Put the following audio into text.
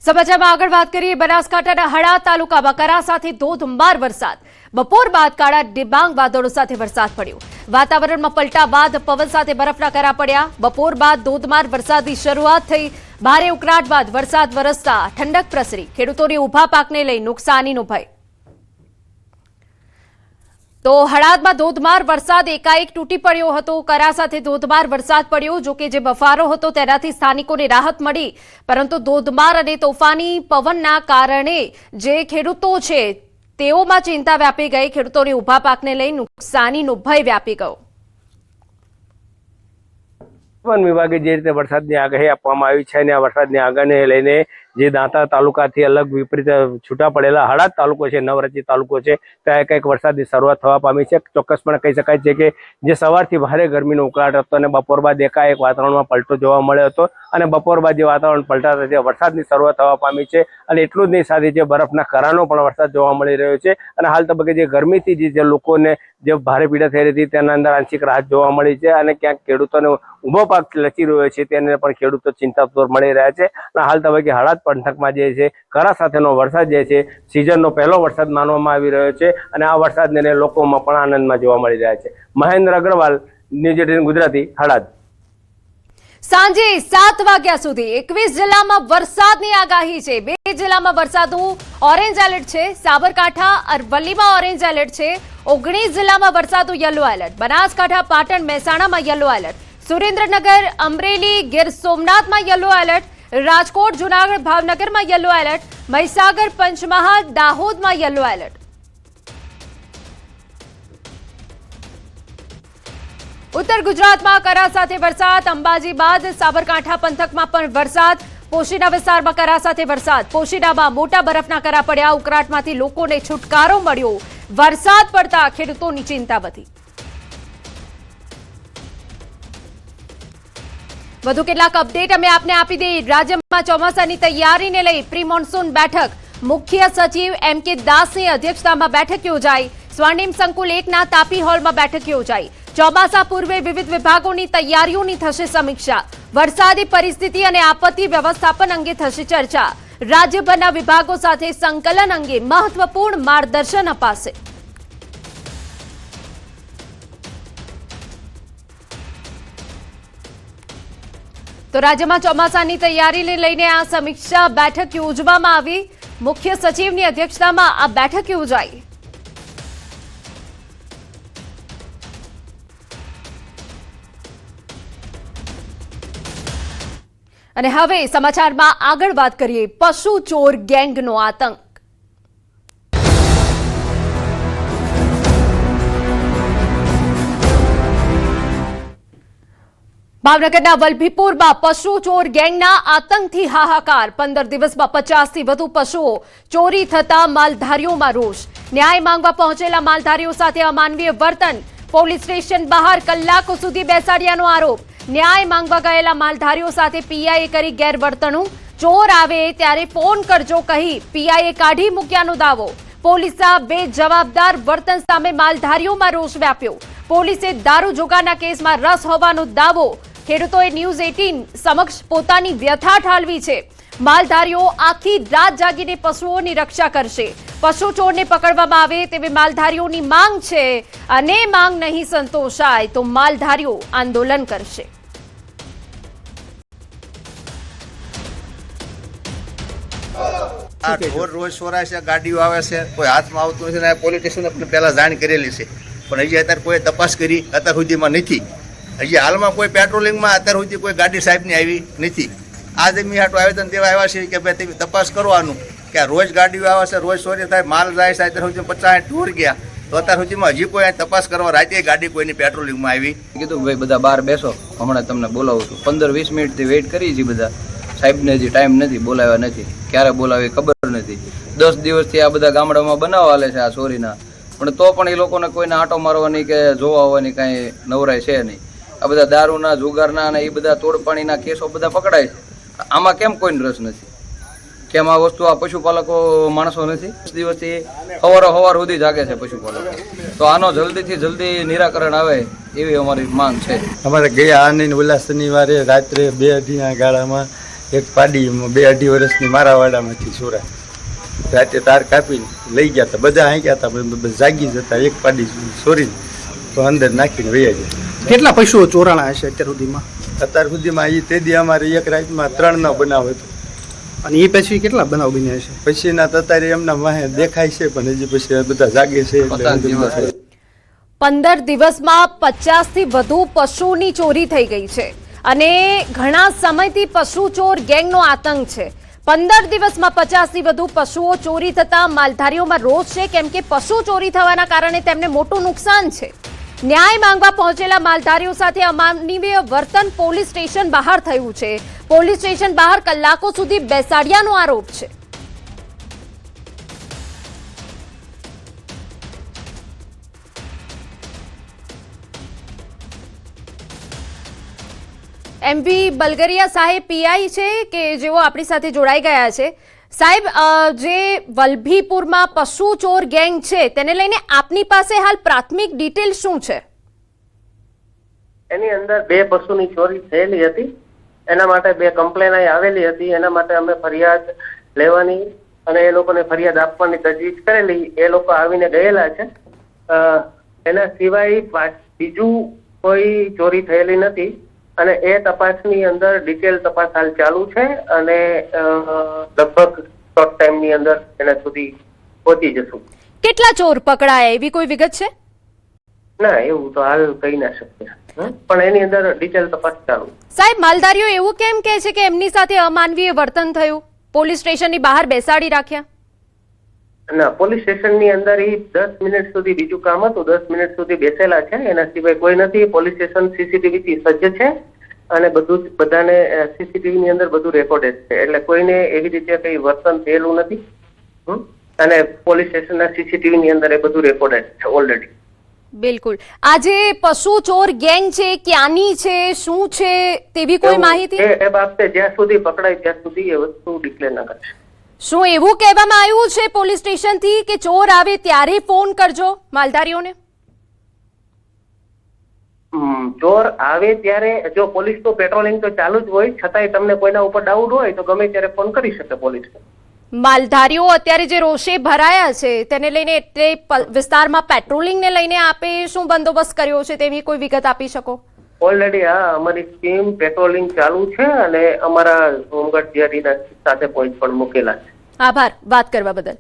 સમાચારમાં આગળ વાત કરીએ બનાસકાંઠાના હળા તાલુકામાં કરા સાથે ધોધમાર વરસાદ બપોર બાદ કાળા ડિબાંગ વાદળો સાથે વરસાદ પડ્યો વાતાવરણમાં પલટા બાદ પવન સાથે બરફના કરા પડ્યા બપોર બાદ ધોધમાર વરસાદની શરૂઆત થઈ ભારે ઉકળાટ બાદ વરસાદ વરસતા ઠંડક પ્રસરી ખેડૂતોને ઊભા પાકને લઈ નુકસાનીનો ભય તો હળાદમાં ધોધમાર વરસાદ એકાએક તૂટી પડ્યો હતો કરા સાથે ધોધમાર વરસાદ પડ્યો જો કે જે બફારો હતો તેનાથી સ્થાનિકોને રાહત મળી પરંતુ ધોધમાર અને તોફાની પવનના કારણે જે ખેડૂતો છે તેઓમાં ચિંતા વ્યાપી ગઈ ખેડૂતોને ઊભા પાકને લઈ નુકસાનીનો ભય વ્યાપી ગયો વન વિભાગે જે રીતે વરસાદની આગાહી આપવામાં આવી છે અને આ વરસાદની આગાહીને લઈને જે દાંતા તાલુકાથી અલગ વિપરીત છૂટા પડેલા હળાદ તાલુકો છે નવરચી તાલુકો છે ત્યાં કંઈક વરસાદની શરૂઆત થવા પામી છે ચોક્કસપણે કહી શકાય છે કે જે સવારથી ભારે ગરમીનો ઉકળાટ હતો અને બપોર બાદ એકાએક વાતાવરણમાં પલટો જોવા મળ્યો હતો અને બપોર બાદ જે વાતાવરણ પલટાતા તે વરસાદની શરૂઆત થવા પામી છે અને એટલું જ નહીં સાથે જે બરફના કરાનો પણ વરસાદ જોવા મળી રહ્યો છે અને હાલ તબક્કે જે ગરમીથી જે લોકોને જે ભારે પીડા થઈ રહી હતી તેના અંદર આંશિક રાહત જોવા મળી છે અને ક્યાંક ખેડૂતોને ઊભો પાક લચી રહ્યો છે તેને પણ ખેડૂતો ચિંતાતુર મળી રહ્યા છે અને હાલ તબક્કે હળાદ પંથકમાં જે છે કરા સાથેનો વરસાદ જે છે સિઝનનો પહેલો વરસાદ માનવામાં આવી રહ્યો છે અને આ વરસાદને લઈને લોકોમાં પણ આનંદમાં જોવા મળી રહ્યા છે મહેન્દ્ર અગ્રવાલ ન્યૂઝ 18 ગુજરાતી હળાદ સાંજે 7 વાગ્યા સુધી 21 જિલ્લામાં વરસાદની આગાહી છે 2 જિલ્લામાં વરસાદનું ઓરેન્જ એલર્ટ છે સાબરકાંઠા અરવલ્લીમાં ઓરેન્જ એલર્ટ છે 19 જિલ્લામાં વરસાદનું યલો એલર્ટ બનાસકાંઠા પાટણ મહેસાણામાં યલો એલર્ટ સુરેન્દ્રનગર અમરેલી ગીર સોમનાથમાં યલો એલર્ટ રાજકોટ જૂનાગઢ ભાવનગરમાં યલો એલર્ટ મહીસાગર પંચમહાલ દાહોદમાં યલો એલર્ટ ઉત્તર ગુજરાતમાં કરા સાથે વરસાદ અંબાજી બાદ સાબરકાંઠા પંથકમાં પણ વરસાદ પોશીના વિસ્તારમાં કરા સાથે વરસાદ પોશીનામાં મોટા બરફના કરા પડ્યા ઉકળાટમાંથી લોકોને છુટકારો મળ્યો વરસાદ પડતા ખેડૂતોની ચિંતા વધી વધુ કેટલાક અપડેટ અમે આપને આપી દઈએ રાજ્યમાં ચોમાસાની તૈયારીને લઈ પ્રી મોન્સૂન બેઠક મુખ્ય સચિવ એમ.કે. દાસની અધ્યક્ષતામાં બેઠક યોજાઈ સ્વર્ણિમ સંકુલ 1ના તાપી હોલમાં બેઠક યોજાઈ ચોમાસા પૂર્વે વિવિધ વિભાગોની તૈયારીઓની થશે સમીક્ષા વરસાદી પરિસ્થિતિ અને આપત્તિ વ્યવસ્થાપન અંગે થશે ચર્ચા રાજ્યભરના વિભાગો સાથે સંકલન અંગે મહત્વપૂર્ણ માર્ગદર્શન અપાશે તો રાજ્યમાં ચોમાસાની તૈયારીને લઈને આ સમીક્ષા બેઠક યોજવામાં આવી મુખ્ય સચિવની અધ્યક્ષતામાં આ બેઠક યોજાઈ અને હવે સમાચારમાં આગળ વાત કરીએ પશુ ચોર ગેંગનો આતંક ભાવનગરના વલભીપુરમાં પશુ ચોર ગેંગના આતંકથી હાહાકાર 15 દિવસમાં 50થી વધુ પશુઓ ચોરી થતા માલધારીઓમાં રોષ ન્યાય માંગવા પહોંચેલા માલધારીઓ સાથે અમાનવીય વર્તન પોલીસ સ્ટેશન બહાર કલાકો સુધી બેસાડ્યાનો આરોપ ન્યાય માંગવા ગયેલા માલધારીઓ સાથે પીઆઈએ કરી ગેરવર્તણૂક ચોર આવે ત્યારે ફોન કરજો કહી પીઆઈએ કાઢી મૂક્યાનો દાવો પોલીસના બેજવાબદાર વર્તન સામે માલધારીઓમાં રોષ વ્યાપ્યો પોલીસે દારૂ જુગારના કેસમાં રસ હોવાનો દાવો ખેડૂતોએ ન્યૂઝ 18 સમક્ષ પોતાની વ્યથા ઠાલવી છે માલધારીઓ આખી રાત જાગીને પશુઓની રક્ષા કરશે પશુ ચોરને પકડવામાં આવે તેવી માલધારીઓની માંગ છે અને માંગ નહીં સંતોષાય તો માલધારીઓ આંદોલન કરશે રોજ સોરાય છે ગાડીઓ આવે છે કોઈ હાથમાં આવતું નથી ને પોલીસ સ્ટેશને પહેલા જાણ કરેલી છે પણ હજી અત્યારે કોઈ તપાસ કરી અત્યાર સુધીમાં નથી હજી હાલમાં કોઈ પેટ્રોલિંગમાં અત્યાર સુધી કોઈ ગાડી સાહેબની આવી નથી આજે મેં હાટું આવેદન દેવા આવ્યા છે કે ભાઈ તમે તપાસ કરવાનું કે આ રોજ ગાડીઓ આવે છે રોજ ચોરી થાય માલ જાય છે અત્યાર સુધી 50 ટૂર ગયા તો અત્યાર સુધીમાં હજી કોઈ તપાસ કરવા રાતે ગાડી કોઈની પેટ્રોલિંગમાં આવી કીધું ભાઈ બધા બહાર બેસો હમણાં તમને બોલાવું છું 15-20 મિનિટથી વેઇટ કરી છે બધા સાહેબને હજી ટાઈમ નથી બોલાવ્યા નથી ક્યારે બોલાવી ખબર નથી 10 દિવસથી આ બધા ગામડામાં બનાવ હાલે છે આ ચોરીના પણ તો પણ એ લોકોને કોઈને આંટો મારવાની કે જોવા આવવાની કાંઈ નવરાય છે નહીં આ બધા દારૂના જુગારના અને એ બધા તોડપાણીના કેસો બધા પકડાય છે આમાં કેમ કોઈને રસ નથી કેમ આ વસ્તુ આ પશુપાલકો માણસો નથી 10 દિવસથી સવાર સુધી જાગે છે પશુપાલકો તો આનો જલ્દીથી જલ્દી નિરાકરણ આવે એવી અમારી માંગ છે અમારે ગયા આની ઓલા શનિવારે રાત્રે 2 અઢીના ગાળામાં એક પાડી 2-2.5 વર્ષની મારા વાડામાંથી ચોરાય. રાતે તાર કાપીને લઈ ગયા હતા, બધા અહીં ગયા હતા, બધા જાગી જતા એક પાડી ચોરીને તો અંદર નાખીને વયા ગયા. કેટલા પશુઓ ચોરાણા હશે અત્યાર સુધીમાં? અત્યાર સુધીમાં તે દી અમારે એક રાતમાં 3નો બનાવ હતો. અને એ પછી કેટલા બનાવ બન્યા છે? પછીના તો અત્યારે એમના વાહે દેખાય છે, પણ હજી પછી બધા જાગે છે. 15 દિવસમાં 50 થી વધુ પશુની ચોરી થઈ ગઈ છે અને ઘણા સમયથી પશુ ચોર ગેંગનો આતંક છે. 15 દિવસમાં 50 થી વધુ પશુઓ ચોરી થતા માલધારીઓમાં રોષ છે, કેમ કે પશુ ચોરી થવાના કારણે તેમને મોટું નુકસાન છે. ન્યાય માંગવા પહોંચેલા માલધારીઓ સાથે અમાનવીય વર્તન પોલીસ સ્ટેશન બહાર થયું છે. પોલીસ સ્ટેશન બહાર કલાકો સુધી બેસાડ્યાનો આરોપ છે. એમવી બલગરિયા સાહેબ પીઆઈ છે કે જેઓ આપણી સાથે જોડાઈ ગયા છે. સાહેબ, જે વલભીપુરમાં પશુ ચોર ગેંગ છે તેને લઈને આપની પાસે હાલ પ્રાથમિક ડિટેલ શું છે? એની અંદર 2 પશુની ચોરી થયેલી હતી. એના માટે 2 કમ્પ્લેન આવેલી હતી. એના માટે અમે ફરિયાદ લેવાની અને એ લોકોને ફરિયાદ આપવાની તજવીજ કરેલી. એ લોકો આવીને ગયેલા છે. એના સિવાય બીજું કોઈ ચોરી થયેલી નથી અને એ તપાસની અંદર ડિટેલ તપાસ હાલ ચાલુ છે અને લગભગ શોર્ટ ટાઈમની અંદર એના સુધી પહોંચી જશું. કેટલા ચોર પકડાયા એવી કોઈ વિગત છે? ના, એવું તો હાલ કહી ના શકીએ, પણ એની અંદર ડિટેલ તપાસ ચાલુ. સાહેબ, માલધારીઓ એવું કેમ કહે છે કે એમની સાથે અમાનવીય વર્તન થયું, પોલીસ સ્ટેશનની બહાર બેસાડી રાખ્યા? ના, પોલીસ સ્ટેશનની અંદર એ 10 મિનિટ સુધી બીજું કામ હતું, 10 મિનિટ સુધી બેસેલા છે. એના સિવાય કોઈ નથી. પોલીસ સ્ટેશન સીસીટીવી થી સજ્જ છે અને બધું બધાને સીસીટીવી ની અંદર બધું રેકોર્ડેડ છે, એટલે કોઈને એવી રીતે કઈ વર્તન થયેલું નથી. અને પોલીસ સ્ટેશનના સીસીટીવી ની અંદર એ બધું રેકોર્ડેડ છે ઓલરેડી. બિલકુલ. આજે પશુ ચોર ગેંગ છે, ક્યાંની છે, શું છે તેવી કોઈ માહિતી? એ બાબતે જ્યાં સુધી પકડાય ત્યાં સુધી એ વસ્તુ ડિક્લેર ના કરશે. શું એવું કહેવામાં આવ્યું છે પોલીસ સ્ટેશનથી કે ચોર આવે ત્યારે ફોન કરજો માલધારીઓને? ચોર આવે ત્યારે જો પોલીસ તો પેટ્રોલિંગ તો ચાલુ જ હોય, છતાંય તમને કોઈના ઉપર ડાઉટ હોય તો ગમે ત્યારે ફોન કરી શકે પોલીસ. માલધારીઓ અત્યારે જે રોષે ભરાયા છે તેને લઈને એટલે વિસ્તારમાં પેટ્રોલિંગને લઈને આપે શું બંદોબસ્ત કર્યો છે તેવી કોઈ વિગત આપી શકો? ઓલરેડી અમારી ટીમ પેટ્રોલિંગ ચાલુ છે અને અમારા હોમગાર્ડ જીઆરડીના સાથે પોઈન્ટ પણ મૂકેલા છે. આભાર વાત કરવા બદલ.